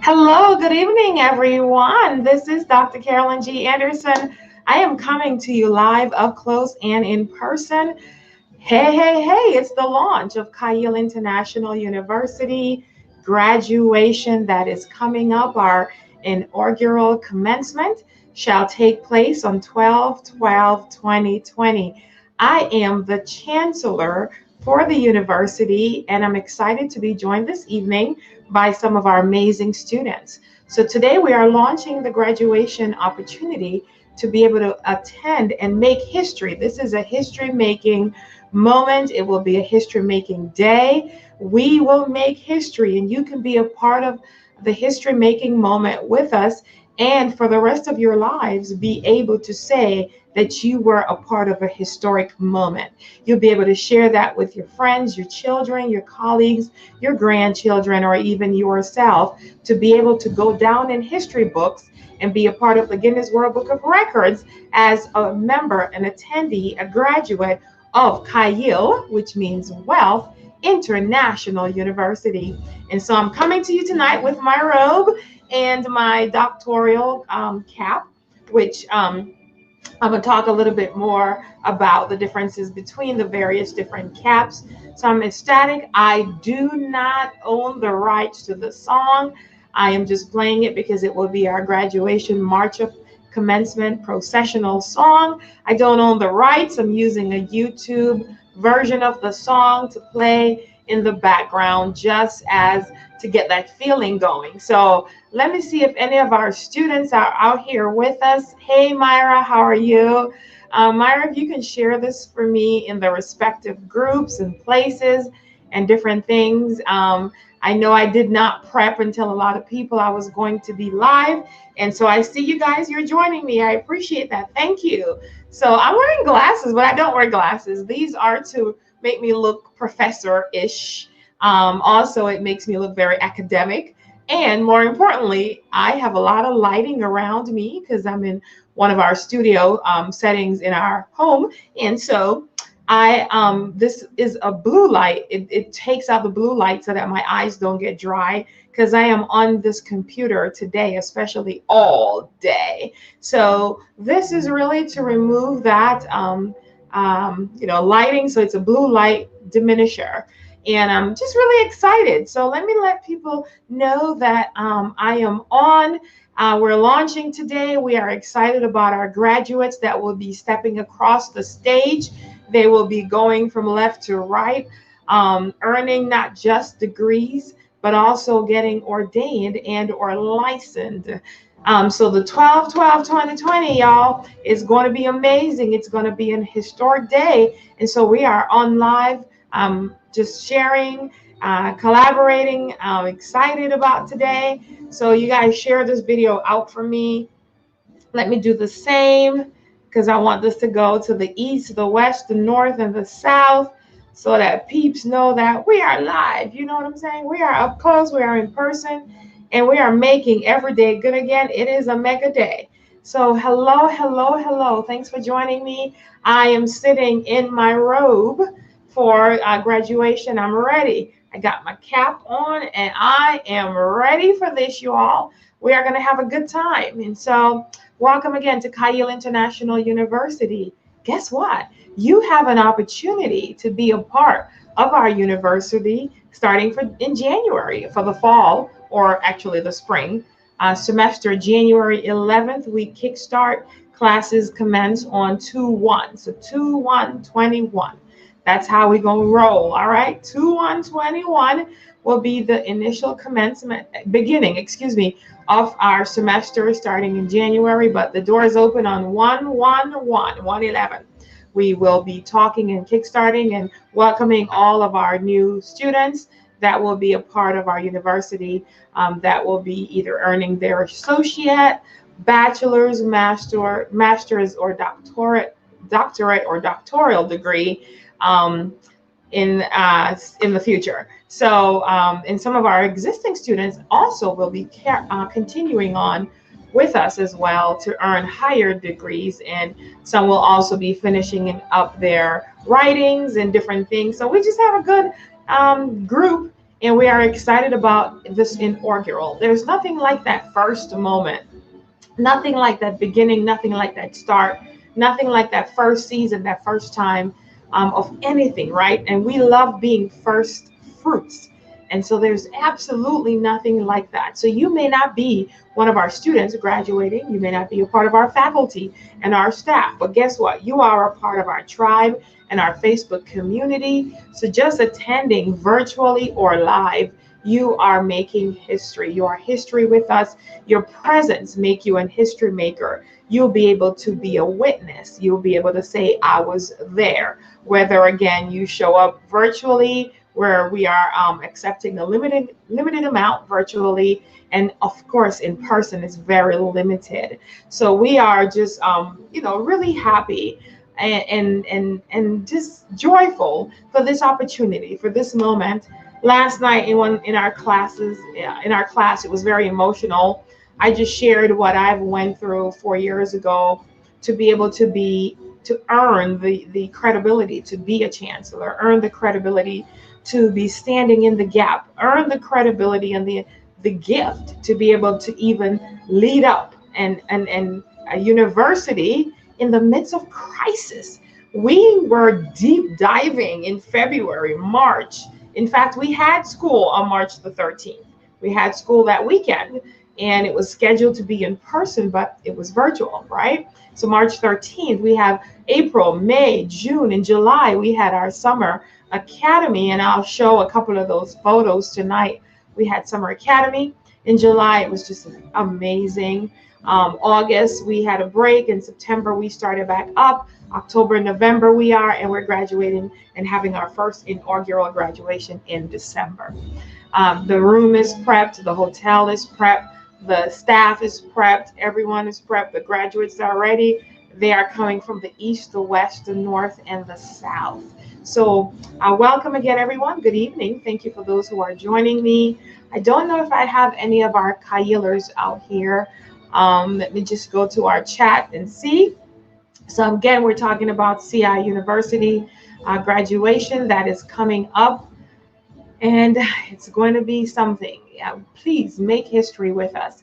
Hello, good evening, everyone. This is Dr. Carolyn G. Anderson. I am coming to you live, up close, and in person. Hey, it's the launch of CiU International University graduation that is coming up. Our inaugural commencement shall take place on 12/12/2020. I am the chancellor for the university, and I'm excited to be joined this evening by some of our amazing students. So today we are launching the graduation opportunity to be able to attend and make history. This is a history making moment. It will be a history making day. We will make history, and you can be a part of the history making moment with us. And for the rest of your lives, be able to say that you were a part of a historic moment. You'll be able to share that with your friends, your children, your colleagues, your grandchildren, or even yourself, to be able to go down in history books and be a part of the Guinness World Book of Records as a member, an attendee, a graduate of CiU, which means Wealth International University. And so I'm coming to you tonight with my robe and my doctoral cap, which I'm going to talk a little bit more about the differences between the various different caps. So I'm ecstatic. I do not own the rights to the song. I am just playing it because it will be our graduation march of commencement processional song. I don't own the rights. I'm using a YouTube version of the song to play in the background just as to get that feeling going. So let me see if any of our students are out here with us. Hey, Myra, how are you? Myra, if you can share this for me in the respective groups and places and different things. I know I did not prep and tell a lot of people I was going to be live. And so I see you guys, you're joining me. I appreciate that. Thank you. So I'm wearing glasses, but I don't wear glasses. These are to make me look professor-ish. Also, it makes me look very academic. And more importantly, I have a lot of lighting around me because I'm in one of our studio settings in our home. And so this is a blue light. It takes out the blue light so that my eyes don't get dry because I am on this computer today, especially all day. So this is really to remove that, lighting. So it's a blue light diminisher. And I'm just really excited. So let me let people know that I am on. We're launching today. We are excited about our graduates that will be stepping across the stage. They will be going from left to right, earning not just degrees, but also getting ordained and or licensed. So the 12/12/2020, y'all, is going to be amazing. It's going to be an historic day. And so we are on live, just sharing, collaborating. I'm excited about today. So you guys share this video out for me. Let me do the same because I want this to go to the east, the west, the north, and the south so that peeps know that we are live. You know what I'm saying? We are up close, we are in person, and we are making every day good again. It is a mega day. So hello. Thanks for joining me. I am sitting in my robe for graduation. I'm ready. I got my cap on and I am ready for this, you all. We are going to have a good time. And so welcome again to CiU International University. Guess what? You have an opportunity to be a part of our university starting in January for the fall, or actually the spring semester. January 11th, we kickstart. Classes commence on 2/1. So 2/1/21. That's how we're going to roll. All right. 2/1/21 will be the initial beginning of our semester starting in January, but the doors open on 1/1/1/11. We will be talking and kickstarting and welcoming all of our new students that will be a part of our university, that will be either earning their associate, bachelor's, master's, or doctorate or doctoral degree in the future. So, and some of our existing students also will be continuing on with us as well to earn higher degrees, and some will also be finishing up their writings and different things. So we just have a good group And we are excited about this inaugural. There's nothing like that first moment, nothing like that beginning, nothing like that start, nothing like that first season, that first time of anything, right? And we love being first fruits. And so there's absolutely nothing like that. So you may not be one of our students graduating, you may not be a part of our faculty and our staff, but guess what? You are a part of our tribe and our Facebook community. So just attending virtually or live, you are making history. You are history with us. Your presence make you a history maker. You'll be able to be a witness. You'll be able to say, I was there. Whether, again, you show up virtually, where we are accepting a limited amount virtually, and of course in person is very limited. So we are just really happy and just joyful for this opportunity, for this moment. Last night in our classes, in our class, it was very emotional. I just shared what I've went through 4 years ago to be able to earn the credibility to be a chancellor, earn the credibility to be standing in the gap, earn the credibility and the gift to be able to even lead up and a university in the midst of crisis. We were deep diving in February, March. In fact, we had school on March the 13th. We had school that weekend, and it was scheduled to be in person, but it was virtual, right? So March 13th, we have April, May, June, and July, we had our summer academy, and I'll show a couple of those photos tonight. We had summer academy. In July, it was just amazing. August, we had a break. In September, we started back up. October, November, and we're graduating and having our first inaugural graduation in December. The room is prepped, the hotel is prepped, the staff is prepped, everyone is prepped, the graduates are ready. They are coming from the east, the west, the north, and the south. So welcome again, everyone. Good evening. Thank you for those who are joining me. I don't know if I have any of our CiUlers out here. Let me just go to our chat and see. So again, we're talking about CiUniversity graduation that is coming up, and it's going to be something. Please make history with us.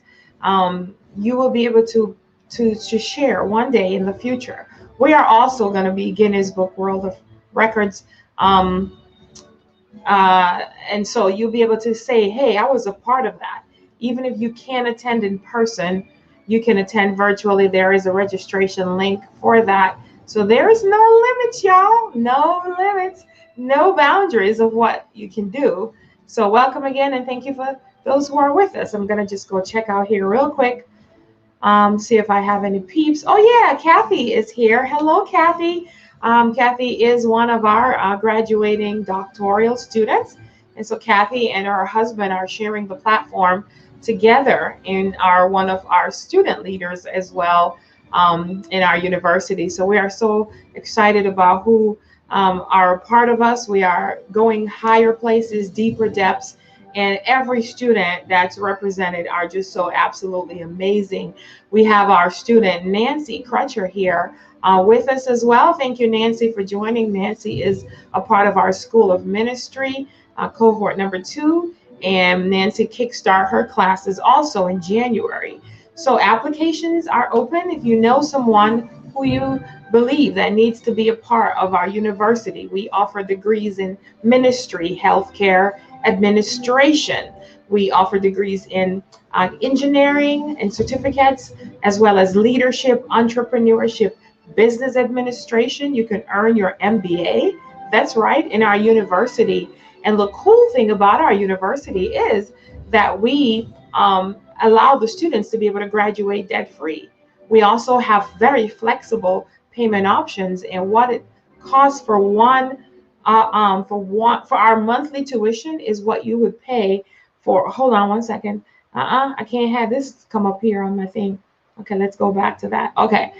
You will be able to share one day in the future. We are also going to be Guinness Book World of Records. And so you'll be able to say, hey, I was a part of that. Even if you can't attend in person, you can attend virtually. There is a registration link for that. So there is no limits, y'all. No limits, no boundaries of what you can do. So welcome again, and thank you for those who are with us. I'm going to just go check out here real quick, see if I have any peeps. Oh, yeah, Kathy is here. Hello, Kathy. Kathy is one of our graduating doctoral students. And so Kathy and her husband are sharing the platform together and are one of our student leaders as well in our university. So we are so excited about who are a part of us. We are going higher places, deeper depths, and every student that's represented are just so absolutely amazing. We have our student Nancy Crutcher here with us as well. Thank you, Nancy, for joining. Nancy is a part of our School of Ministry, cohort number 2, and Nancy kickstart her classes also in January. So applications are open. If you know someone who you believe that needs to be a part of our university, we offer degrees in ministry, healthcare, administration. We offer degrees in engineering and certificates, as well as leadership, entrepreneurship, business administration. You can earn your MBA. That's right, in our university. And the cool thing about our university is that we allow the students to be able to graduate debt-free. We also have very flexible payment options, and what it costs for our monthly tuition is what you would pay for. Hold on one second. I can't have this come up here on my thing. Okay, let's go back to that. Okay,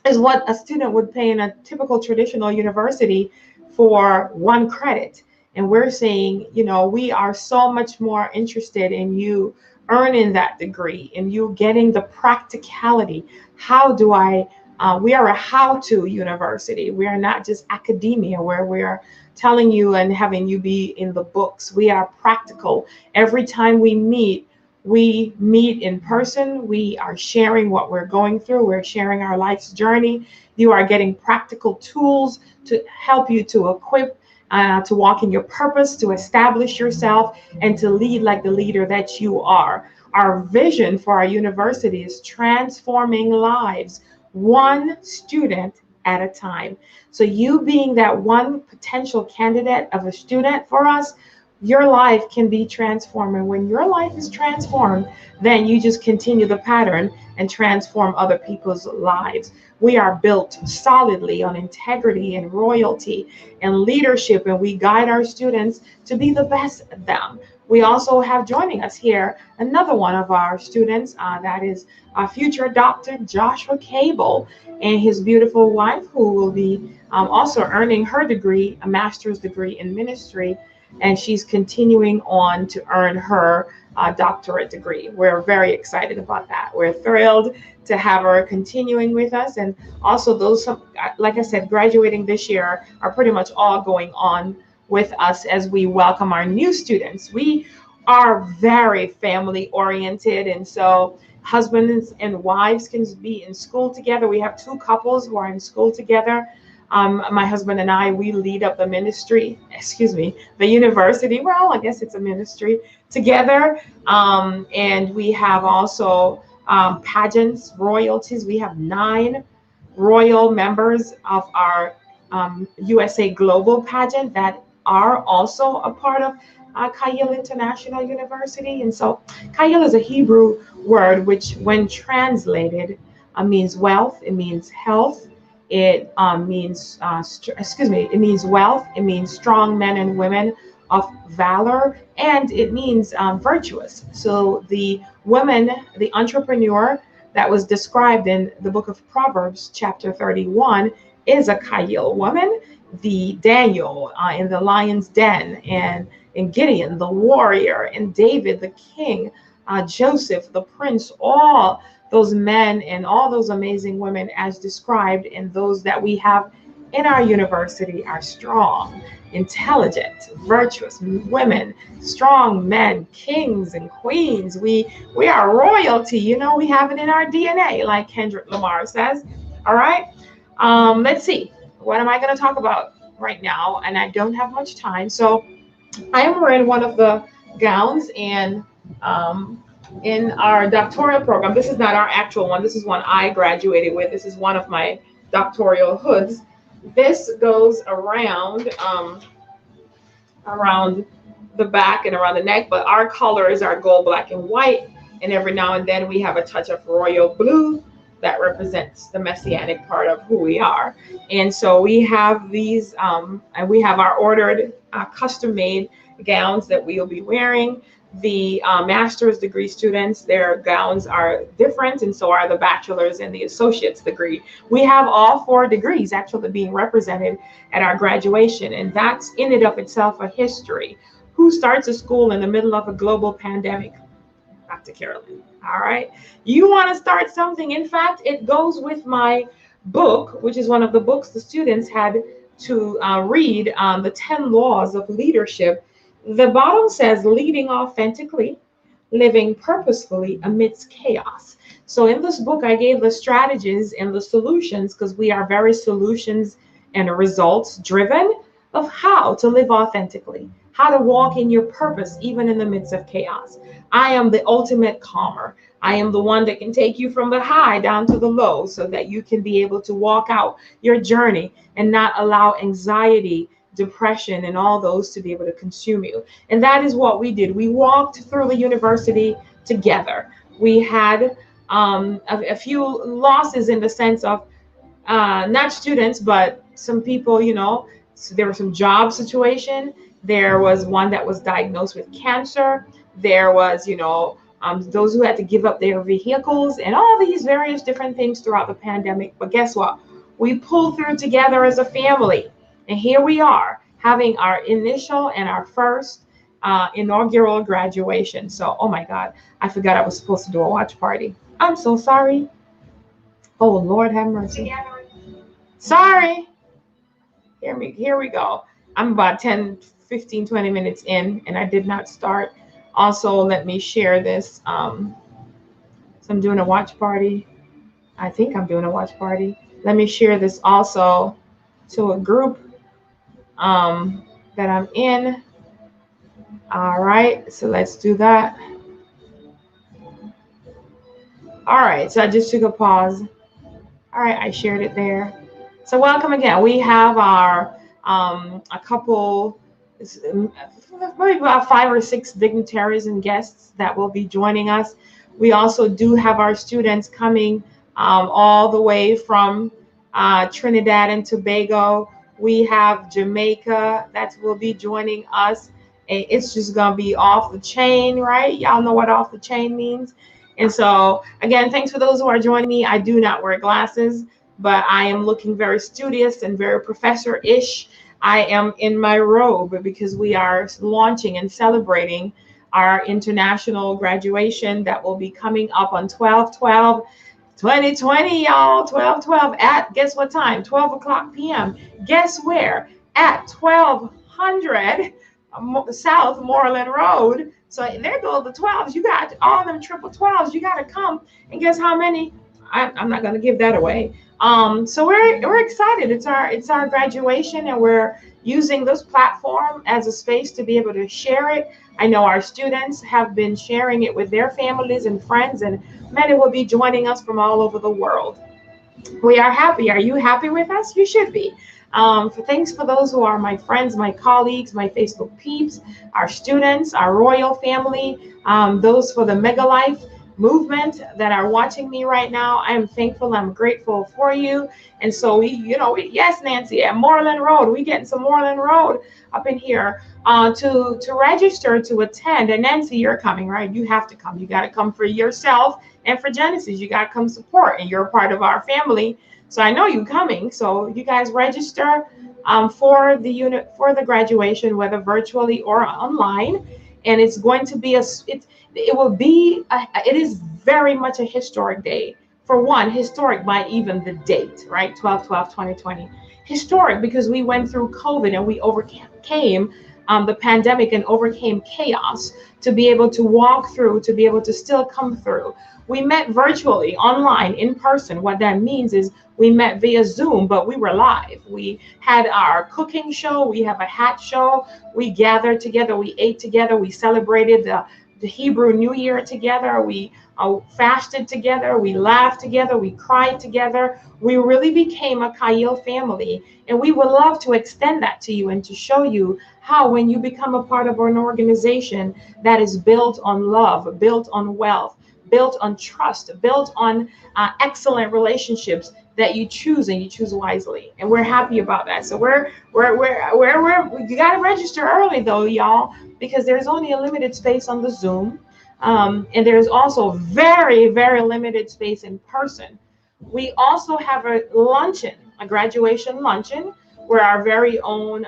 is what a student would pay in a typical traditional university for 1 credit. And we're saying, we are so much more interested in you earning that degree and you getting the practicality. How do I We are a how-to university. We are not just academia where we are telling you and having you be in the books. We are practical. Every time we meet in person. We are sharing what we're going through. We're sharing our life's journey. You are getting practical tools to help you to equip, to walk in your purpose, to establish yourself, and to lead like the leader that you are. Our vision for our university is transforming lives, one student at a time. So, you being that one potential candidate of a student for us, your life can be transformed. And when your life is transformed, then you just continue the pattern and transform other people's lives. We are built solidly on integrity and royalty and leadership, and we guide our students to be the best of them. We also have joining us here another one of our students, that is our future Dr. Joshua Cable and his beautiful wife, who will be also earning her degree, a master's degree in ministry, and she's continuing on to earn her doctorate degree. We're very excited about that. We're thrilled to have her continuing with us, and also those, like I said, graduating this year are pretty much all going on with us as we welcome our new students. We are very family oriented, and so husbands and wives can be in school together. We have two couples who are in school together. My husband and I, we lead up the ministry, the university. Well, I guess it's a ministry together. And we have also pageants, royalties. We have 9 royal members of our USA Global pageant that are also a part of CiU International University. And so CiU is a Hebrew word which, when translated, means wealth, it means health, it means, it means wealth, it means strong men and women of valor, and it means virtuous. So the woman, the entrepreneur that was described in the book of Proverbs, chapter 31, is a CiU woman. The Daniel in the lion's den, and Gideon, the warrior, and David, the king, Joseph, the prince, all those men and all those amazing women as described, and those that we have in our university are strong, intelligent, virtuous women, strong men, kings and queens. We are royalty. We have it in our DNA, like Kendrick Lamar says. All right. Let's see. What am I going to talk about right now? And I don't have much time. So I am wearing one of the gowns in our doctoral program. This is not our actual one. This is one I graduated with. This is one of my doctoral hoods. This goes around the back and around the neck, but our colors are gold, black, and white. And every now and then we have a touch of royal blue that represents the messianic part of who we are. And so we have these, and we have our ordered, custom-made gowns that we will be wearing. The master's degree students, their gowns are different, and so are the bachelor's and the associate's degree. We have all 4 degrees actually being represented at our graduation, and that's in and of itself a history. Who starts a school in the middle of a global pandemic? Dr. Carolyn. All right. You want to start something. In fact, it goes with my book, which is one of the books the students had to read, the 10 laws of leadership. The bottom says leading authentically, living purposefully amidst chaos. So in this book, I gave the strategies and the solutions, because we are very solutions and results driven, of how to live authentically, how to walk in your purpose, even in the midst of chaos. I am the ultimate calmer. I am the one that can take you from the high down to the low so that you can be able to walk out your journey and not allow anxiety, depression, and all those to be able to consume you. And that is what we did. We walked through the university together. We had a few losses in the sense of not students, but some people, so there was some job situation. There was one that was diagnosed with cancer. There was, those who had to give up their vehicles, and all these various different things throughout the pandemic. But guess what? We pulled through together as a family. And here we are having our initial and our first inaugural graduation. So, oh my God, I forgot I was supposed to do a watch party. I'm so sorry. Oh, Lord have mercy. Sorry. Here we go. I'm about 10, 15, 20 minutes in, and I did not start. Also, let me share this. So I'm doing a watch party. I think I'm doing a watch party. Let me share this also to a group that I'm in. All right, so let's do that. All right, so I just took a pause. All right, I shared it there. So welcome again. We have our a couple, maybe about 5 or 6 dignitaries and guests that will be joining us. We also do have our students coming all the way from Trinidad and Tobago. We have Jamaica that will be joining us. And it's just gonna be off the chain, right? Y'all know what off the chain means. And so, again, thanks for those who are joining me. I do not wear glasses, but I am looking very studious and very professor-ish. I am in my robe because we are launching and celebrating our international graduation that will be coming up on 12/12/2020, y'all. 12/12 at, guess what time? 12 o'clock p.m. Guess where? At 1200 South Moreland Road. So there go the 12s. You got all them triple 12s. You got to come. And guess how many? I'm not going to give that away. So we're excited. It's our graduation, and we're using this platform as a space to be able to share it. I know our students have been sharing it with their families and friends, and many will be joining us from all over the world. We are happy. Are you happy with us? You should be. Thanks for those who are my friends, my colleagues, my Facebook peeps, our students, our royal family, those for the Mega Life movement that are watching me right now. I am thankful. I'm grateful for you. And so yes, Nancy, at Moreland Road, we getting some Moreland Road up in here to register to attend. And Nancy, you're coming, right? You have to come. You got to come for yourself and for Genesis. You got to come support, and you're a part of our family. So I know you coming. So you guys register for the graduation, whether virtually or online. And it's going to be it is very much a historic day. For one, historic by even the date, right? 12/12/2020. Historic because we went through COVID and we overcame the pandemic and overcame chaos to be able to walk through, to be able to still come through. We met virtually, online, in person. What that means is we met via Zoom, but we were live. We had our cooking show. We have a hat show. We gathered together. We ate together. We celebrated the Hebrew New Year together. We fasted together. We laughed together. We cried together. We really became a CiU family. And we would love to extend that to you and to show you how, when you become a part of an organization that is built on love, built on wealth, built on trust, built on excellent relationships, that you choose, and you choose wisely. And we're happy about that. So you got to register early though, y'all, because there's only a limited space on the Zoom. And there's also very, very limited space in person. We also have a luncheon, a graduation luncheon, where our very own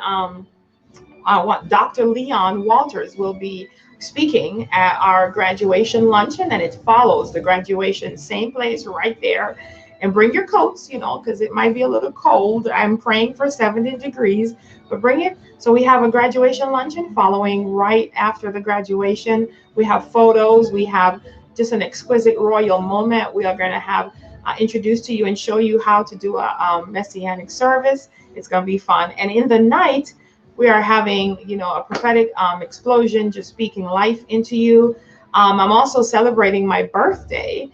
Dr. Leon Walters will be speaking at our graduation luncheon, and it follows the graduation, same place right there. And bring your coats, because it might be a little cold. I'm praying for 70 degrees, but bring it. So we have a graduation luncheon following right after the graduation. We have photos. We have just an exquisite royal moment. We are going to have introduced to you and show you how to do a messianic service. It's going to be fun. And in the night, we are having, a prophetic explosion, just speaking life into you. I'm also celebrating my birthday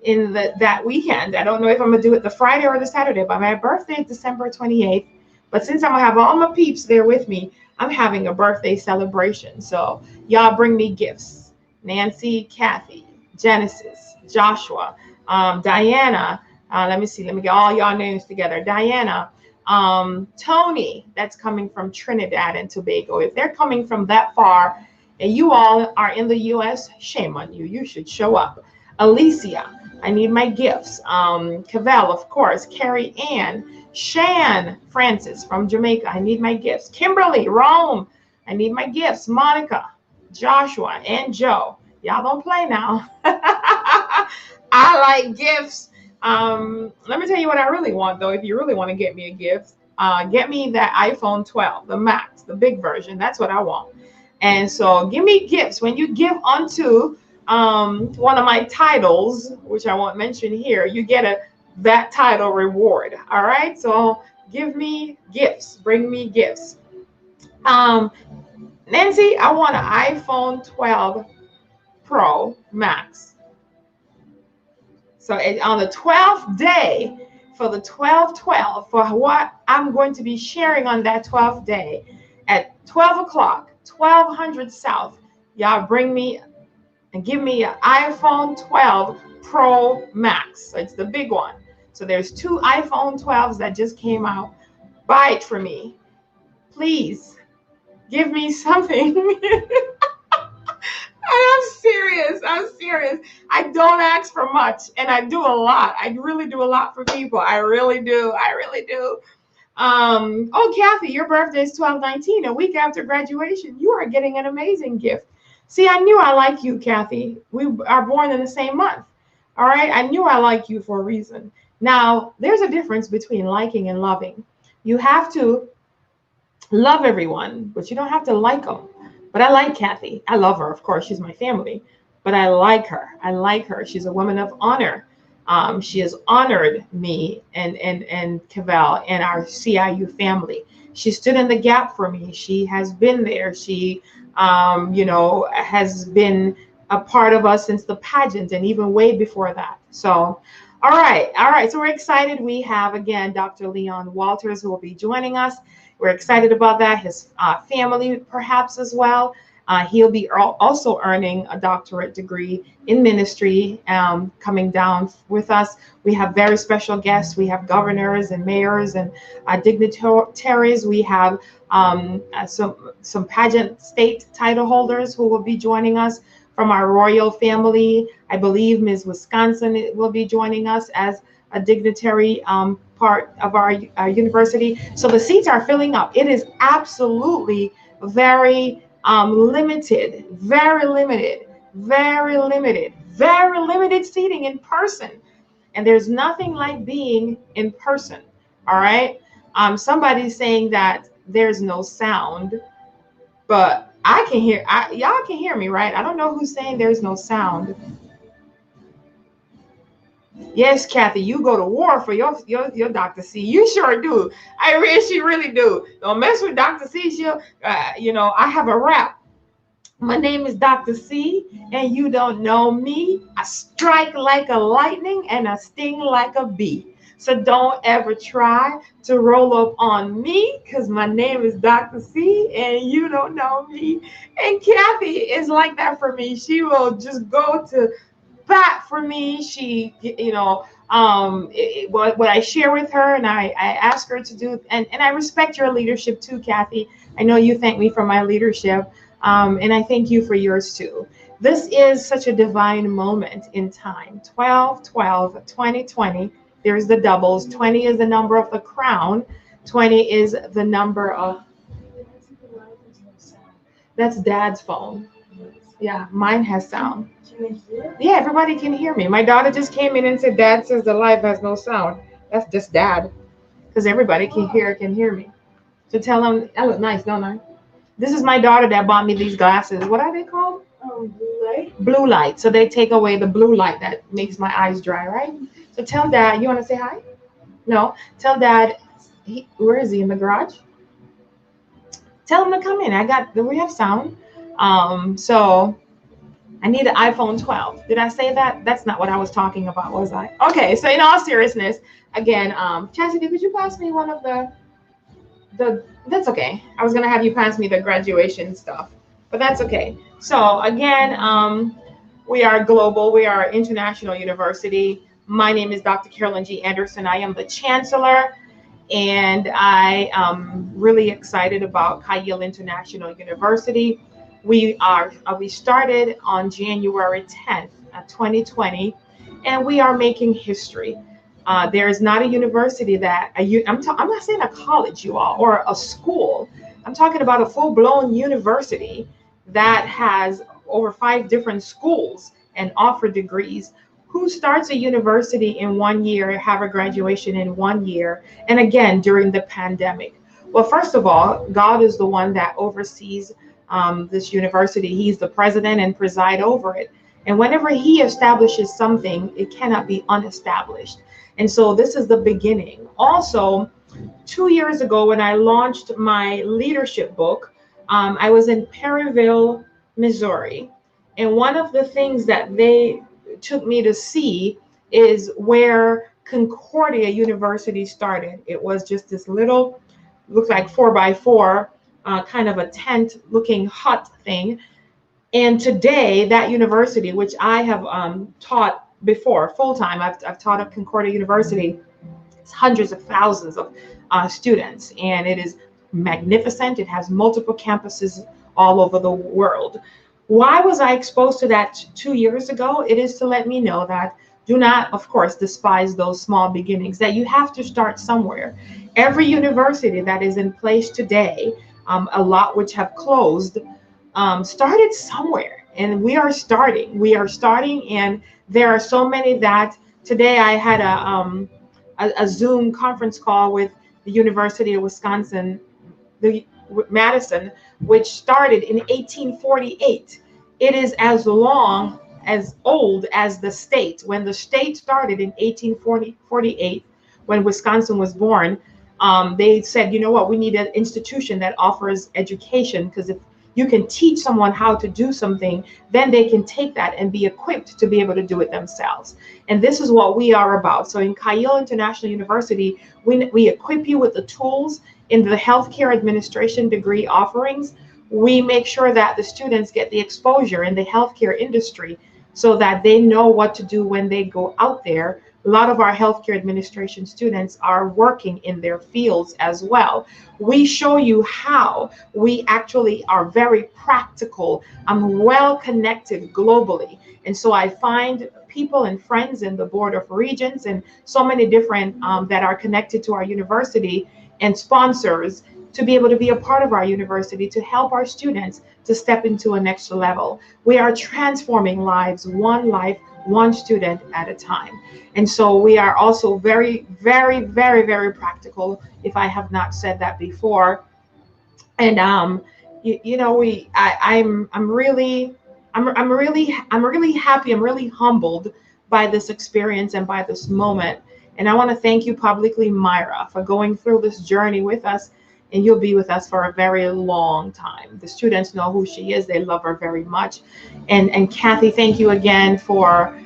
in that weekend. I don't know if I'm gonna do it the Friday or the Saturday, but my birthday is December 28th. But since I'm gonna have all my peeps there with me, I'm having a birthday celebration. So y'all bring me gifts. Nancy, Kathy, Genesis, Joshua, Diana. Let me get all y'all names together. Diana, Tony, that's coming from Trinidad and Tobago. If they're coming from that far and you all are in the US, shame on you. You should show up. Alicia, I need my gifts. Cavell, of course. Carrie Ann. Shan Francis from Jamaica, I need my gifts. Kimberly, Rome, I need my gifts. Monica, Joshua, and Joe. Y'all don't play now. I like gifts. Let me tell you what I really want, though. If you really want to get me a gift, get me that iPhone 12, the Max, the big version. That's what I want. And so give me gifts. When you give unto one of my titles, which I won't mention here, you get that title reward. All right. So give me gifts. Bring me gifts. Um, Nancy, I want an iPhone 12 Pro Max. So on the 12th day, for the 12/12, for what I'm going to be sharing on that 12th day at 12 o'clock, 1200 South, y'all bring me and give me an iPhone 12 Pro Max. So it's the big one. So there's two iPhone 12s that just came out. Buy it for me. Please give me something. I'm serious. I'm serious. I don't ask for much, and I do a lot. I really do a lot for people. I really do. I really do. Oh, Kathy, your birthday is 12/19, a week after graduation. You are getting an amazing gift. See, I knew I like you, Kathy. We are born in the same month. All right. I knew I like you for a reason. Now, there's a difference between liking and loving. You have to love everyone, but you don't have to like them. But I like Kathy. I love her, of course. She's my family. But I like her. I like her. She's a woman of honor. She has honored me and Cavell and our CIU family. She stood in the gap for me. She has been there. She, has been a part of us since the pageant and even way before that. So, all right. All right. So we're excited. We have, again, Dr. Leon Walters, who will be joining us. We're excited about that. His family, perhaps, as well. He'll be also earning a doctorate degree in ministry coming down with us. We have very special guests. We have governors and mayors and dignitaries. We have some pageant state title holders who will be joining us from our royal family. I believe Ms. Wisconsin will be joining us as a dignitary part of our university. So the seats are filling up. It is absolutely very limited, very limited, very limited, very limited seating in person. And there's nothing like being in person. All right. Somebody's saying that there's no sound, but I can hear, y'all can hear me, right? I don't know who's saying there's no sound. Yes, Kathy, you go to war for your Dr. C. You sure do. She really do. Don't mess with Dr. C. She'll, I have a rap. My name is Dr. C, and you don't know me. I strike like a lightning and I sting like a bee. So don't ever try to roll up on me because my name is Dr. C and you don't know me. And Kathy is like that for me. She will just go to bat for me. She, what I share with her and I ask her to do, and I respect your leadership too, Kathy. I know you thank me for my leadership. And I thank you for yours too. This is such a divine moment in time. 12/12/2020. There's the doubles. 20 is the number of the crown. 20 is the number of. That's Dad's phone. Yeah, mine has sound. Yeah, everybody can hear me. My daughter just came in and said, Dad says the live has no sound. That's just Dad. Because everybody can hear me. So tell them, I look nice, don't I? This is my daughter that bought me these glasses. What are they called? Blue light. Blue light. So they take away the blue light that makes my eyes dry, right? So tell Dad, you want to say hi? No. Tell Dad, where is he, in the garage? Tell him to come in. We have sound. So I need an iPhone 12. Did I say that? That's not what I was talking about, was I? Okay, so in all seriousness, again, Chastity, could you pass me one of the that's okay. I was gonna have you pass me the graduation stuff, but that's okay. So again, we are global. We are an international university. My name is Dr. Carolyn G. Anderson. I am the chancellor, and I am really excited about CiU International University. We started on January 10th, 2020, and we are making history. There is not a university I'm not saying a college, you all, or a school. I'm talking about a full-blown university that has over 5 different schools and offer degrees who starts a university in 1 year, have a graduation in 1 year, and again during the pandemic? Well, first of all, God is the one that oversees this university. He's the president and preside over it. And whenever he establishes something, it cannot be unestablished. And so this is the beginning. Also, 2 years ago, when I launched my leadership book, I was in Perryville, Missouri. And one of the things that they took me to see is where Concordia University started. It was just this little, looks like 4x4, kind of a tent looking hut thing. And today, that university, which I have taught before full time, I've taught at Concordia University. It's hundreds of thousands of students, and it is magnificent. It has multiple campuses all over the world. Why was I exposed to that 2 years ago? It is to let me know that do not, of course, despise those small beginnings, that you have to start somewhere. Every university that is in place today, a lot which have closed, started somewhere. And we are starting. We are starting, and there are so many that today I had a Zoom conference call with the University of Wisconsin, Madison, which started in 1848. It is as long as old as the state. When the state started in 1848, when Wisconsin was born, they said, you know what, we need an institution that offers education, because if you can teach someone how to do something, then they can take that and be equipped to be able to do it themselves. And this is what we are about. So in CiU International University, we equip you with the tools in the healthcare administration degree offerings. We make sure that the students get the exposure in the healthcare industry so that they know what to do when they go out there. A lot of our healthcare administration students are working in their fields as well. We show you how we actually are very practical. I'm well connected globally. And so I find people and friends in the Board of Regents and so many different that are connected to our university and sponsors to be able to be a part of our university to help our students to step into a next level. We are transforming lives, one student at a time. And so we are also very, very, very, very practical, if I have not said that before. And I'm really happy. I'm really humbled by this experience and by this moment. And I want to thank you publicly, Myra, for going through this journey with us. And you'll be with us for a very long time. The students know who she is. They love her very much. And Kathy, thank you again for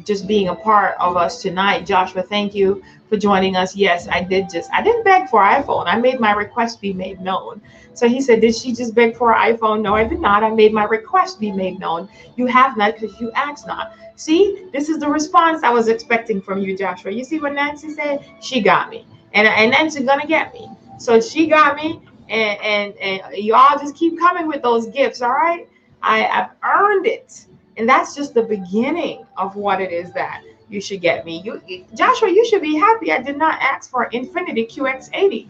just being a part of us tonight. Joshua, thank you for joining us. Yes, I didn't beg for an iPhone. I made my request be made known. So he said, did she just beg for an iPhone? No, I did not. I made my request be made known. You have not because you asked not. See, this is the response I was expecting from you, Joshua. You see what Nancy said? She got me. And Nancy's gonna get me. So she got me, and y'all just keep coming with those gifts, all right? I've earned it. And that's just the beginning of what it is that you should get me. Joshua, you should be happy I did not ask for Infinity QX80,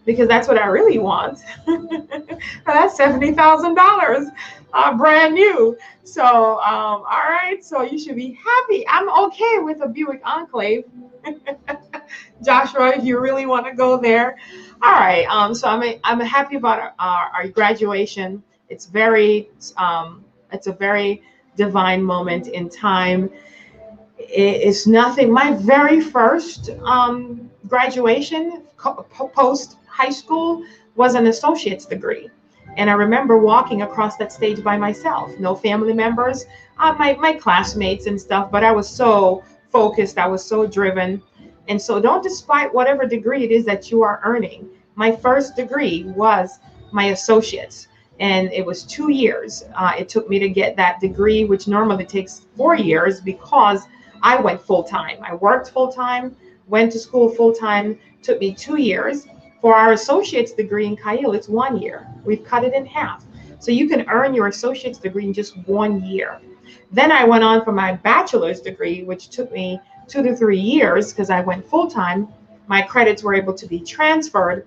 because that's what I really want. That's $70,000, brand new. So, all right, so you should be happy. I'm okay with a Buick Enclave. Joshua, if you really want to go there. All right, so I'm happy about our graduation. It's a very divine moment in time. It's nothing. My very first graduation post high school was an associate's degree. And I remember walking across that stage by myself, no family members, my classmates and stuff, but I was so focused, I was so driven. And so don't despise whatever degree it is that you are earning. My first degree was my associate's, and it was 2 years. It took me to get that degree, which normally takes 4 years, because I went full-time. I worked full-time, went to school full-time, took me 2 years. For our associate's degree in CiU, it's 1 year. We've cut it in half. So you can earn your associate's degree in just 1 year. Then I went on for my bachelor's degree, which took me 2 to 3 years because I went full-time. My credits were able to be transferred,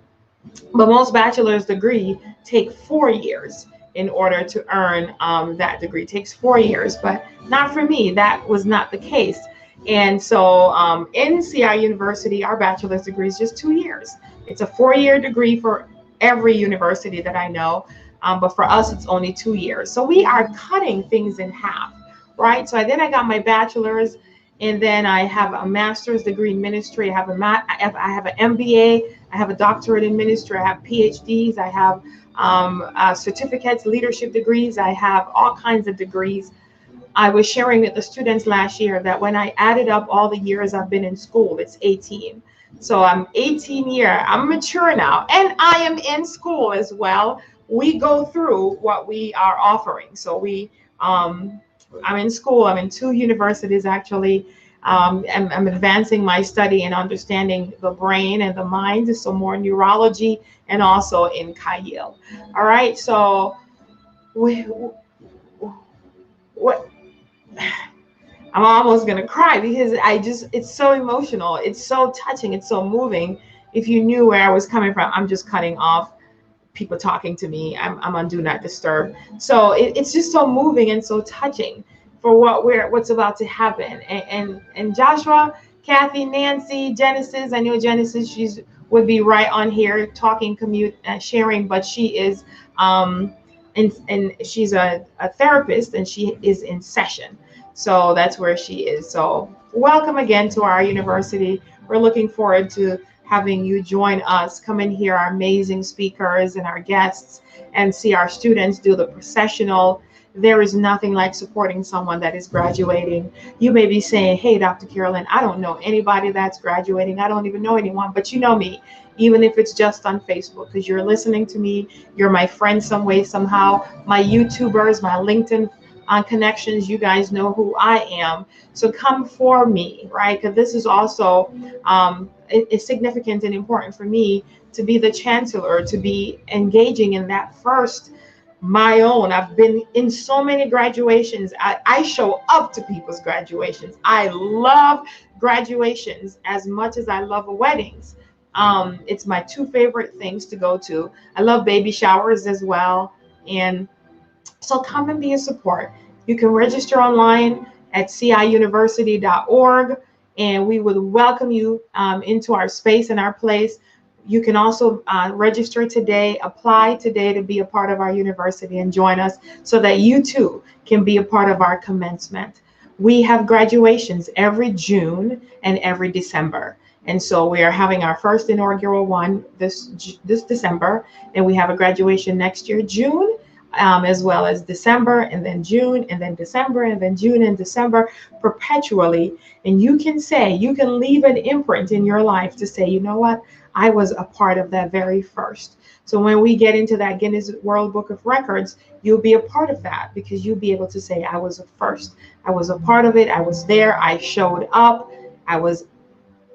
but most bachelor's degree take 4 years. in order to earn that degree. It takes 4 years, but not for me. That was not the case. And so in CiUniversity, our bachelor's degree is just 2 years. It's a 4-year degree for every university that I know, but for us, it's only 2 years. So we are cutting things in half, right? So then I got my bachelor's, and then I have a master's degree in ministry. I have an MBA. I have a doctorate in ministry. I have PhDs. I have certificates, leadership degrees. I have all kinds of degrees. I was sharing with the students last year that when I added up all the years I've been in school, it's 18. So I'm 18 years. I'm mature now, and I am in school as well. We go through what we are offering. So I'm in school. I'm in 2 universities actually. I'm advancing my study and understanding the brain and the mind, so more neurology, and also in CiU. All right, so what? I'm almost gonna cry because it's so emotional. It's so touching. It's so moving. If you knew where I was coming from, I'm just cutting off people talking to me. I'm on do not disturb. So it's just so moving and so touching for what's about to happen. And Joshua, Kathy, Nancy, Genesis. I know Genesis. Would be right on here talking, sharing, but she is and she's a therapist, and she is in session. So that's where she is. So welcome again to our university. We're looking forward to having you join us, come and hear our amazing speakers and our guests, and see our students do the processional. There is nothing like supporting someone that is graduating. You may be saying, hey, Dr. Carolyn, I don't know anybody that's graduating. I don't even know anyone, but you know me, even if it's just on Facebook, because you're listening to me, you're my friend some way, somehow. My YouTubers, my LinkedIn connections, you guys know who I am. So come for me, right? Because this is also it's significant and important for me to be the chancellor, to be engaging in that first, my own. I've been in so many graduations. I show up to people's graduations. I love graduations as much as I love weddings. It's my 2 favorite things to go to. I love baby showers as well. And so come and be a support. You can register online at CiUniversity.org, and we would welcome you into our space and our place. You can also register today, apply today to be a part of our university and join us so that you too can be a part of our commencement. We have graduations every June and every December. And so we are having our first inaugural one this December, and we have a graduation next year, June, as well as December, and then June, and then December, and then June and December, perpetually. And you can leave an imprint in your life to say, you know what, I was a part of that very first. So when we get into that Guinness World Book of Records, you'll be a part of that, because you'll be able to say, I was a first. I was a part of it. I was there. I showed up. I was,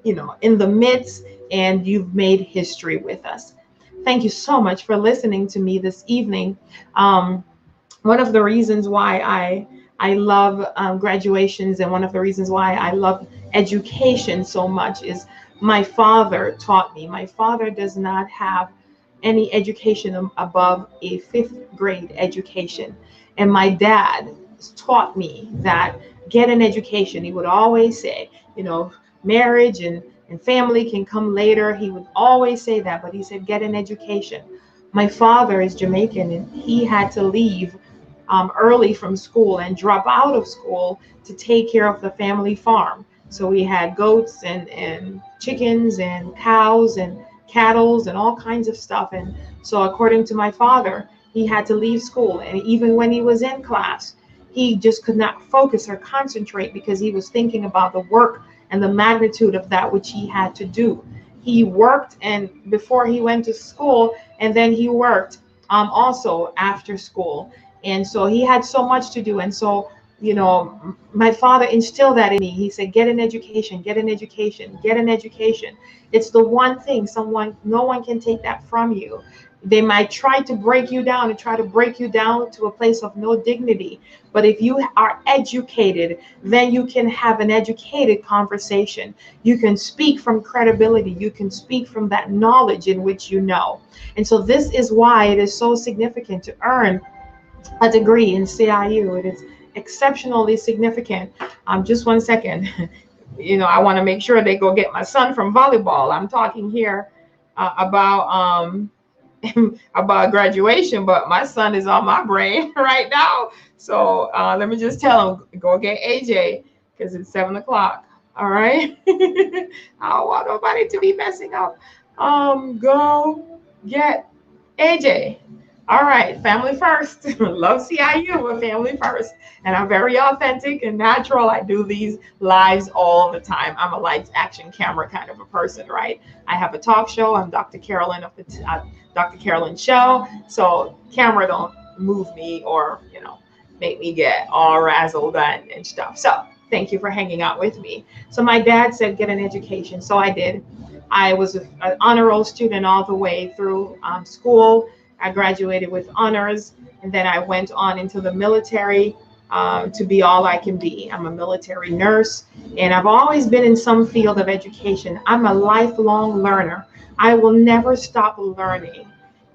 in the midst, and you've made history with us. Thank you so much for listening to me this evening. One of the reasons why I love graduations, and one of the reasons why I love education so much, is my father taught me. My father does not have any education above a 5th grade education. And my dad taught me that get an education. He would always say, marriage and family can come later. He would always say that, but he said, get an education. My father is Jamaican, and he had to leave early from school and drop out of school to take care of the family farm. So we had goats and chickens and cows and cattle and all kinds of stuff. And so according to my father, he had to leave school. And even when he was in class, he just could not focus or concentrate, because he was thinking about the work and the magnitude of that which he had to do. He worked and before he went to school, and then he worked also after school. And so he had so much to do. And so, my father instilled that in me. He said, get an education, get an education, get an education. It's the one thing no one can take that from you. They might try to break you down and try to break you down to a place of no dignity. But if you are educated, then you can have an educated conversation. You can speak from credibility. You can speak from that knowledge in which you know. And so this is why it is so significant to earn a degree in CIU. It is exceptionally significant. Just one second. I want to make sure they go get my son from volleyball. I'm talking here about about graduation, but my son is on my brain right now. So let me just tell him, go get AJ because it's 7 o'clock. All right. I don't want nobody to be messing up. Go get AJ. All right, family first. Love CIU, but family first. And I'm very authentic and natural. I do these lives all the time. I'm a lights, action, camera kind of a person, right? I have a talk show. I'm Dr. Carolyn of the Dr. Carolyn Show. So camera don't move me or make me get all razzled and stuff. So thank you for hanging out with me. So my dad said get an education, so I did. I was an honor roll student all the way through school. I graduated with honors, and then I went on into the military to be all I can be. I'm a military nurse, and I've always been in some field of education. I'm a lifelong learner. I will never stop learning,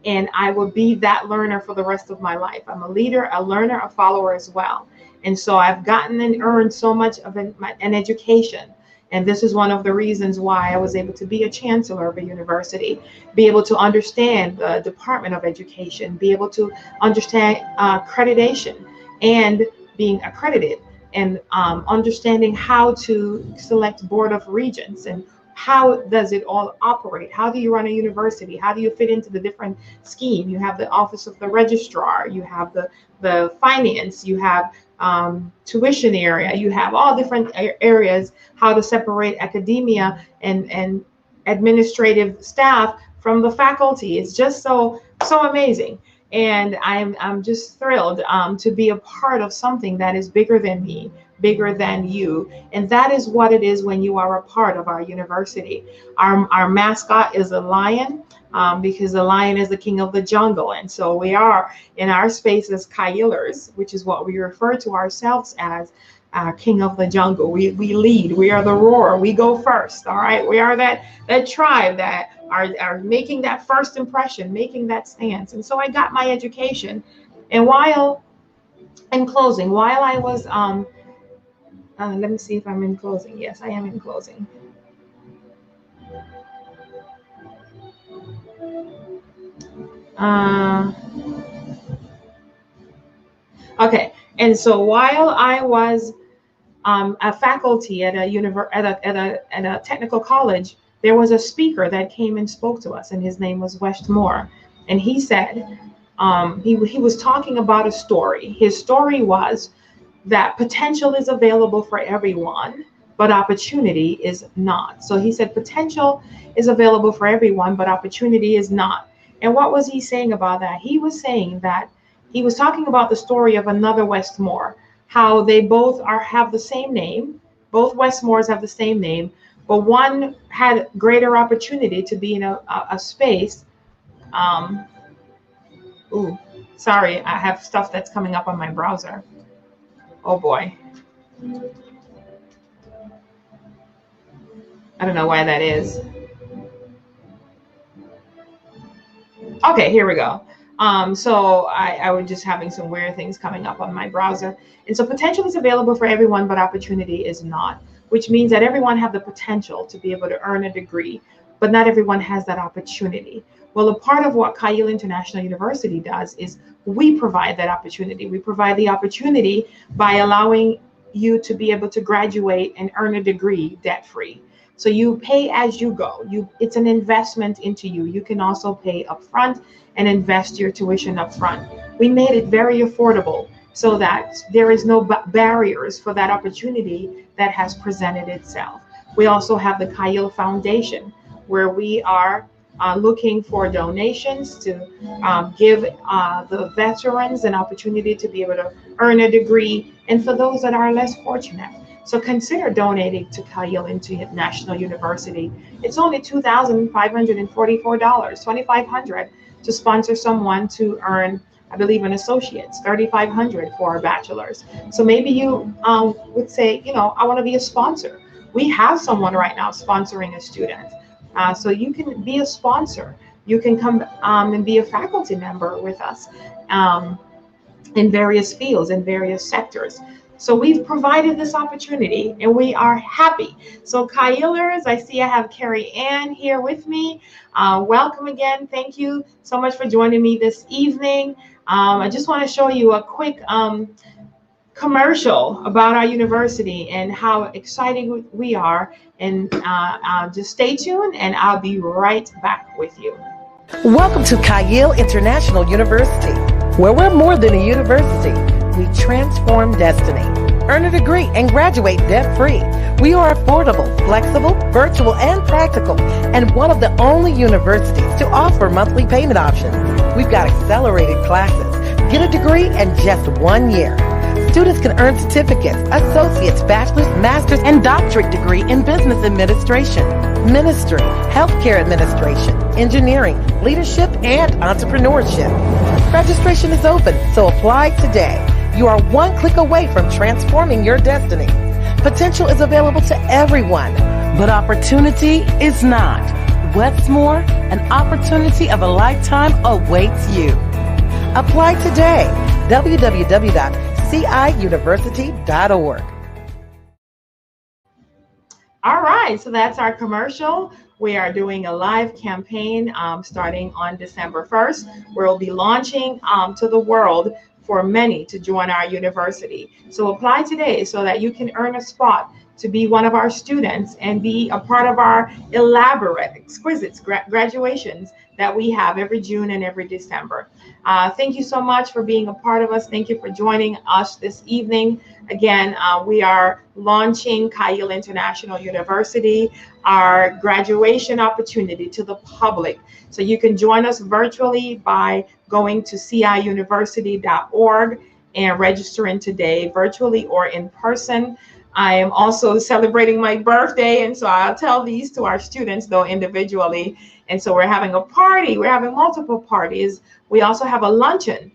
and I will be that learner for the rest of my life. I'm a leader, a learner, a follower as well. And so I've gotten and earned so much of an education. And this is one of the reasons why I was able to be a chancellor of a university, be able to understand the Department of Education, be able to understand accreditation and being accredited, and understanding how to select Board of Regents and how does it all operate? How do you run a university? How do you fit into the different scheme? You have the Office of the Registrar, you have the finance, you have tuition area, you have all different areas, how to separate academia and administrative staff from the faculty. It's just so amazing. And I'm just thrilled to be a part of something that is bigger than me, bigger than you. And that is what it is when you are a part of our university. Our mascot is a lion, because the lion is the king of the jungle. And so we are in our space as CiUlers, which is what we refer to ourselves as, king of the jungle. We lead. We are the roar. We go first. All right. We are that tribe that are making that first impression, making that stance. And so I got my education. And while in closing, while I was let me see if I'm in closing. Yes, I am in closing. Okay. And so while I was a faculty at a technical college, there was a speaker that came and spoke to us, and his name was Westmore. And he said, he was talking about a story. His story was that potential is available for everyone, but opportunity is not. So he said potential is available for everyone, but opportunity is not. And what was he saying about that? He was saying that he was talking about the story of another Westmore, how they both have the same name. Both Westmores have the same name, but one had greater opportunity to be in a space. Ooh, sorry, I have stuff that's coming up on my browser. Oh boy. I don't know why that is. Okay, here we go. So I was just having some weird things coming up on my browser. And so potential is available for everyone, but opportunity is not, which means that everyone have the potential to be able to earn a degree, but not everyone has that opportunity. Well, a part of what CiU International University does is we provide that opportunity. We provide the opportunity by allowing you to be able to graduate and earn a degree debt-free. So you pay as you go. It's an investment into you. You can also pay upfront and invest your tuition upfront. We made it very affordable so that there is no barriers for that opportunity that has presented itself. We also have the CiU Foundation, where we are looking for donations to give the veterans an opportunity to be able to earn a degree, and for those that are less fortunate. So consider donating to CiU International University. It's only $2,544, $2,500 to sponsor someone to earn, I believe, an associate's, $3,500 for a bachelor's. So maybe you would say, I want to be a sponsor. We have someone right now sponsoring a student. So you can be a sponsor. You can come and be a faculty member with us. in various fields, in various sectors. So we've provided this opportunity and we are happy. So CiUlers, I see I have Carrie Ann here with me. Welcome again. Thank you so much for joining me this evening. I just want to show you a quick commercial about our university and how exciting we are. And just stay tuned and I'll be right back with you. Welcome to CiU International University, where we're more than a university. We transform destiny. Earn a degree and graduate debt-free. We are affordable, flexible, virtual, and practical, and one of the only universities to offer monthly payment options. We've got accelerated classes. Get a degree in just 1 year. Students can earn certificates, associate's, bachelor's, master's, and doctorate degree in business administration, ministry, healthcare administration, engineering, leadership, and entrepreneurship. Registration is open, so apply today. You are one click away from transforming your destiny. Potential is available to everyone, but opportunity is not. What's more, an opportunity of a lifetime awaits you. Apply today. www.CiUniversity.org. All right, so that's our commercial. We are doing a live campaign starting on December 1st. We'll be launching to the world for many to join our university. So apply today so that you can earn a spot to be one of our students and be a part of our elaborate, exquisite graduations that we have every June and every December. Thank you so much for being a part of us. Thank you for joining us this evening. Again, we are launching CiU International University, our graduation opportunity to the public. So you can join us virtually by going to CiUniversity.org and registering today, virtually or in person. I am also celebrating my birthday, and so I'll tell these to our students, though, individually. And so we're having a party. We're having multiple parties. We also have a luncheon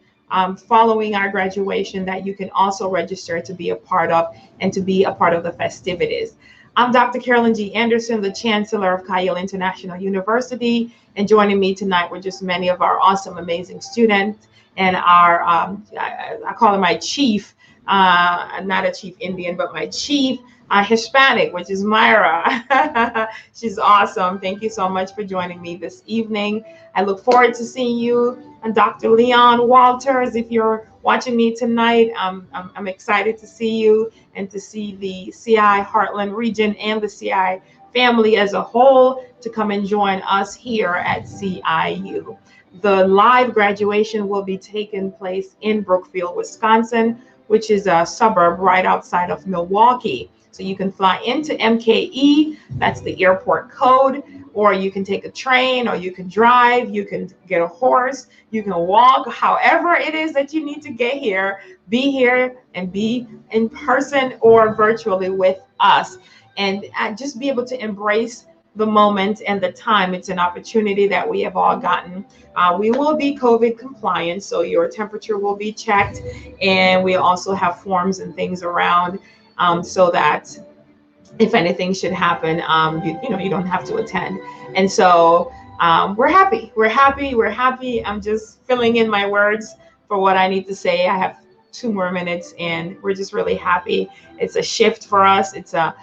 following our graduation that you can also register to be a part of and to be a part of the festivities. I'm Dr. Carolyn G. Anderson, the Chancellor of CiU International University, and joining me tonight were just many of our awesome, amazing students and our, I call her my chief, not a chief Indian, but my chief Hispanic, which is Myra. She's awesome. Thank you so much for joining me this evening. I look forward to seeing you. And Dr. Leon Walters, if you're watching me tonight, I'm excited to see you and to see the CI Heartland region and the CI family as a whole to come and join us here at CiU. The live graduation will be taking place in Brookfield, Wisconsin, which is a suburb right outside of Milwaukee. So you can fly into MKE, that's the airport code, or you can take a train, or you can drive, you can get a horse, you can walk, however it is that you need to get here, be here and be in person or virtually with us. And just be able to embrace the moment and the time. It's an opportunity that we have all gotten. We will be COVID compliant, so your temperature will be checked, and we also have forms and things around so that if anything should happen, you don't have to attend. And so we're happy. We're happy. We're happy. I'm just filling in my words for what I need to say. I have 2 more minutes, and we're just really happy. It's a shift for us. It's a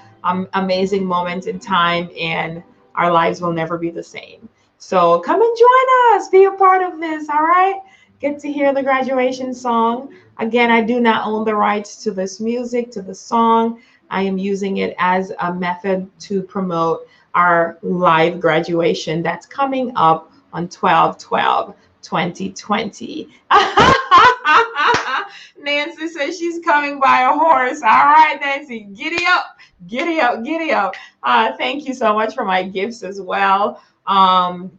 amazing moment in time, and our lives will never be the same. So come and join us, be a part of this. All right, get to hear the graduation song. Again, I do not own the rights to this music, to the song. I am using it as a method to promote our live graduation that's coming up on 12/12/2020. Nancy says she's coming by a horse. All right, Nancy, giddy up, giddy up, giddy up. Thank you so much for my gifts as well.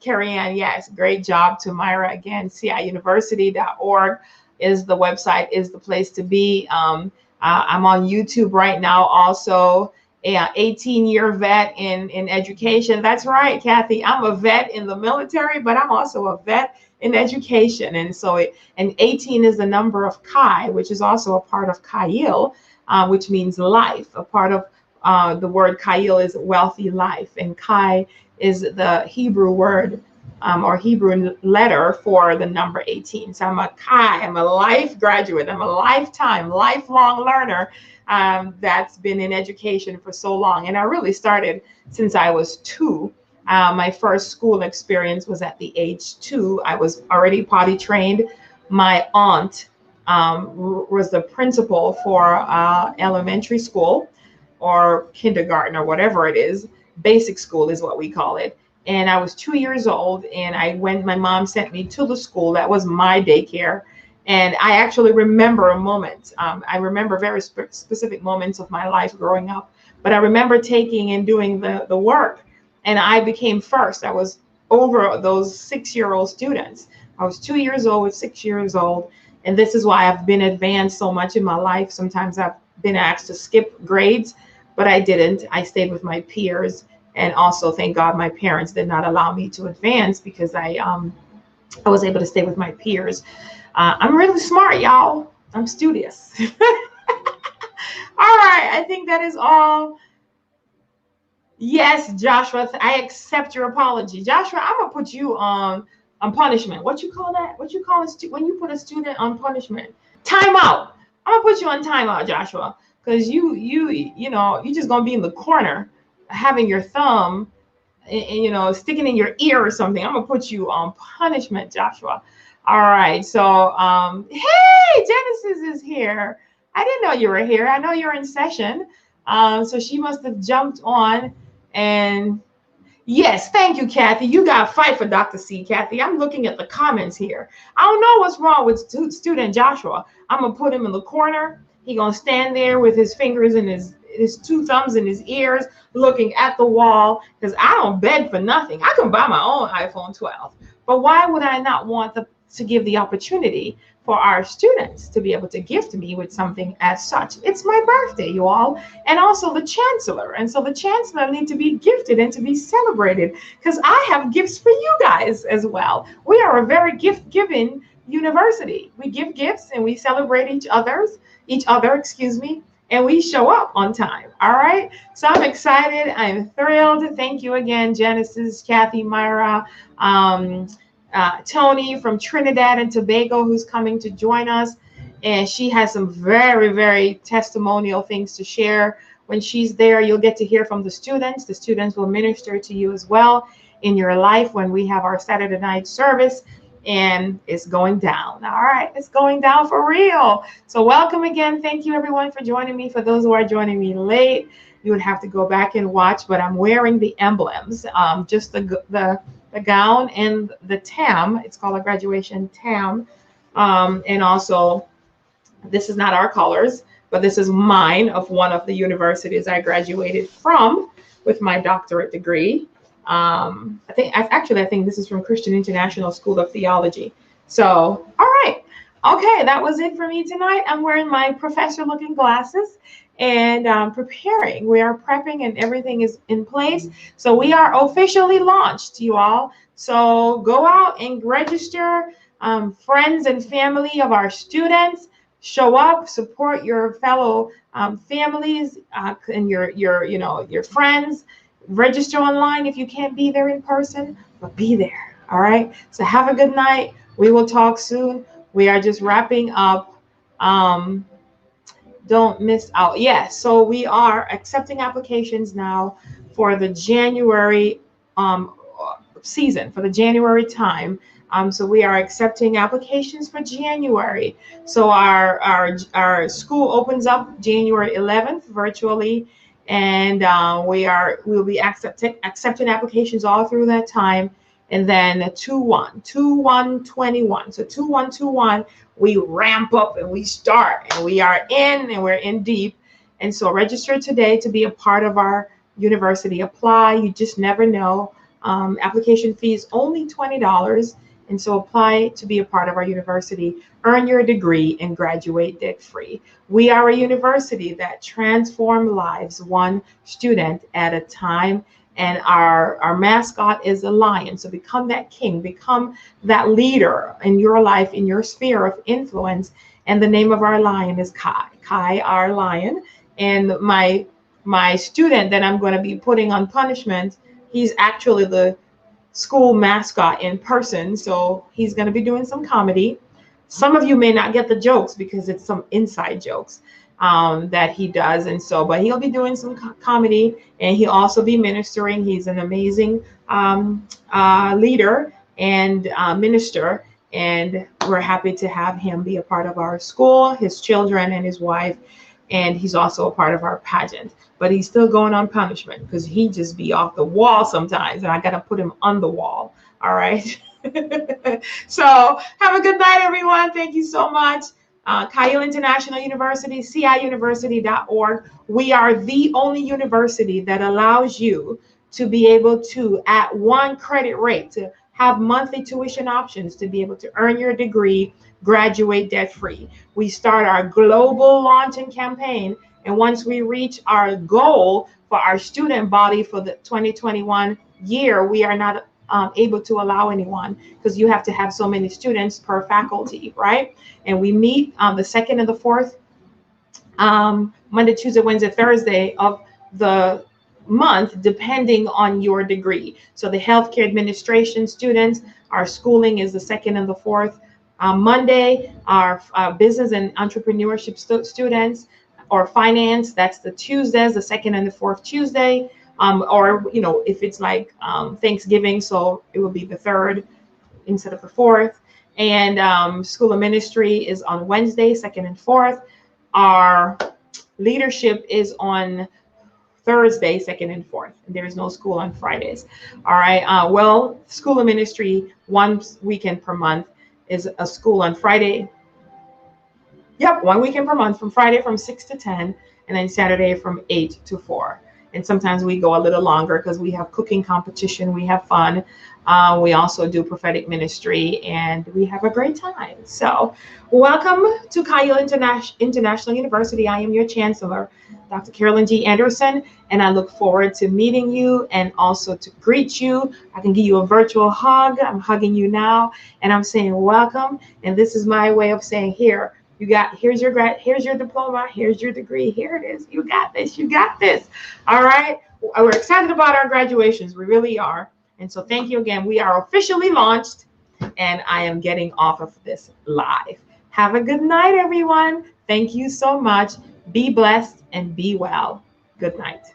Carrie Ann, yes, great job to Myra. Again, CiUniversity.org is the website, is the place to be. I'm on YouTube right now also. 18-year vet in education. That's right, Kathy. I'm a vet in the military, but I'm also a vet in education. And so, and 18 is the number of Chi, which is also a part of CiU, which means life. A part of the word CiU is wealthy life, and Chi is the Hebrew word or Hebrew letter for the number 18. So I'm a Chi, I'm a life graduate, I'm a lifelong learner that's been in education for so long. And I really started since I was 2. My first school experience was at the age 2. I was already potty trained. My aunt was the principal for elementary school or kindergarten or whatever it is. Basic school is what we call it. And I was 2 years old, and my mom sent me to the school. That was my daycare. And I actually remember a moment. I remember very specific moments of my life growing up. But I remember taking and doing the work, and I became first. I was over those 6-year-old students. I was 2 years old with 6 years old. And this is why I've been advanced so much in my life. Sometimes I've been asked to skip grades, but I didn't. I stayed with my peers. And also, thank God, my parents did not allow me to advance because I was able to stay with my peers. I'm really smart, y'all. I'm studious. All right, I think that is all. Yes, Joshua, I accept your apology. Joshua, I'm gonna put you on punishment. What you call that? What you call when you put a student on punishment? Timeout. I'm gonna put you on timeout, Joshua, because you know, you're just gonna be in the corner having your thumb and sticking in your ear or something. I'm gonna put you on punishment, Joshua. All right. So hey, Genesis is here. I didn't know you were here. I know you're in session. So she must have jumped on. And yes, thank you, Kathy. You got to fight for Dr. C, Kathy. I'm looking at the comments here. I don't know what's wrong with student Joshua. I'm going to put him in the corner. He's going to stand there with his fingers and his 2 thumbs in his ears looking at the wall, because I don't beg for nothing. I can buy my own iPhone 12. But why would I not want to give the opportunity for our students to be able to gift me with something as such? It's my birthday, you all, and also the chancellor. And so the chancellor needs to be gifted and to be celebrated, because I have gifts for you guys as well. We are a very gift-giving university. We give gifts and we celebrate each other, and we show up on time. All right. So I'm excited. I'm thrilled. Thank you again, Genesis, Kathy, Myra, Tony from Trinidad and Tobago, who's coming to join us. And she has some very, very testimonial things to share. When she's there, you'll get to hear from the students. The students will minister to you as well in your life when we have our Saturday night service. And it's going down. All right, it's going down for real. So welcome again. Thank you, everyone, for joining me. For those who are joining me late, you would have to go back and watch, but I'm wearing the emblems, just the gown and the tam. It's called a graduation tam. And also, this is not our colors, but this is mine of one of the universities I graduated from with my doctorate degree. I think this is from Christian International School of Theology. So, all right. Okay, that was it for me tonight. I'm wearing my professor-looking glasses and preparing. We are prepping and everything is in place. So we are officially launched, you all. So go out and register, friends and family of our students. Show up, support your fellow families and your friends. Register online if you can't be there in person, but be there. All right. So have a good night. We will talk soon. We are just wrapping up. Don't miss out. Yes. So we are accepting applications now for the January season, for the January time. So we are accepting applications for January. So our school opens up January 11th virtually. And we'll be accepting applications all through that time. And then 2/1/21. So 2/1/21, we ramp up and we start, and we are in, and we're in deep. And so register today to be a part of our university. Apply. You just never know. Application fee is only $20. And so apply to be a part of our university, earn your degree, and graduate debt-free. We are a university that transforms lives one student at a time. And our mascot is a lion. So become that king, become that leader in your life, in your sphere of influence. And the name of our lion is Kai. Kai, our lion. And my student that I'm going to be putting on punishment, he's actually the school mascot in person. So he's going to be doing some comedy. Some of you may not get the jokes because it's some inside jokes that he does. And so, but he'll be doing some comedy, and he'll also be ministering. He's an amazing leader and minister. And we're happy to have him be a part of our school, his children and his wife. And he's also a part of our pageant, but he's still going on punishment because he just be off the wall sometimes, and I got to put him on the wall. All right. So have a good night, everyone. Thank you so much. CiU International University, CiUniversity.org. We are the only university that allows you to be able to, at one credit rate, to have monthly tuition options to be able to earn your degree, graduate debt-free. We start our global launching campaign, and once we reach our goal for our student body for the 2021 year, we are not able to allow anyone because you have to have so many students per faculty, right? And we meet on the 2nd and the 4th, Monday, Tuesday, Wednesday, Thursday of the month, depending on your degree. So the healthcare administration students, our schooling is the 2nd and the 4th Monday. Our business and entrepreneurship students, or finance, that's the Tuesdays, the 2nd and the 4th Tuesday. Or, you know, if it's like Thanksgiving, so it will be the 3rd instead of the 4th. And School of Ministry is on Wednesday, 2nd and 4th. Our leadership is on Thursday, 2nd and 4th. There is no school on Fridays. All right. Well, School of Ministry, one weekend per month is a school on Friday. Yep, one weekend per month, from Friday from 6 to 10, and then Saturday from 8 to 4. And sometimes we go a little longer because we have cooking competition, we have fun. We also do prophetic ministry, and we have a great time. So welcome to CiU International University. I am your chancellor, Dr. Carolyn G. Anderson, and I look forward to meeting you and also to greet you. I can give you a virtual hug. I'm hugging you now, and I'm saying welcome. And this is my way of saying, here, here's your diploma, here's your degree, here it is. You got this, you got this. All right. We're excited about our graduations. We really are. And so thank you again. We are officially launched, and I am getting off of this live. Have a good night, everyone. Thank you so much. Be blessed and be well. Good night.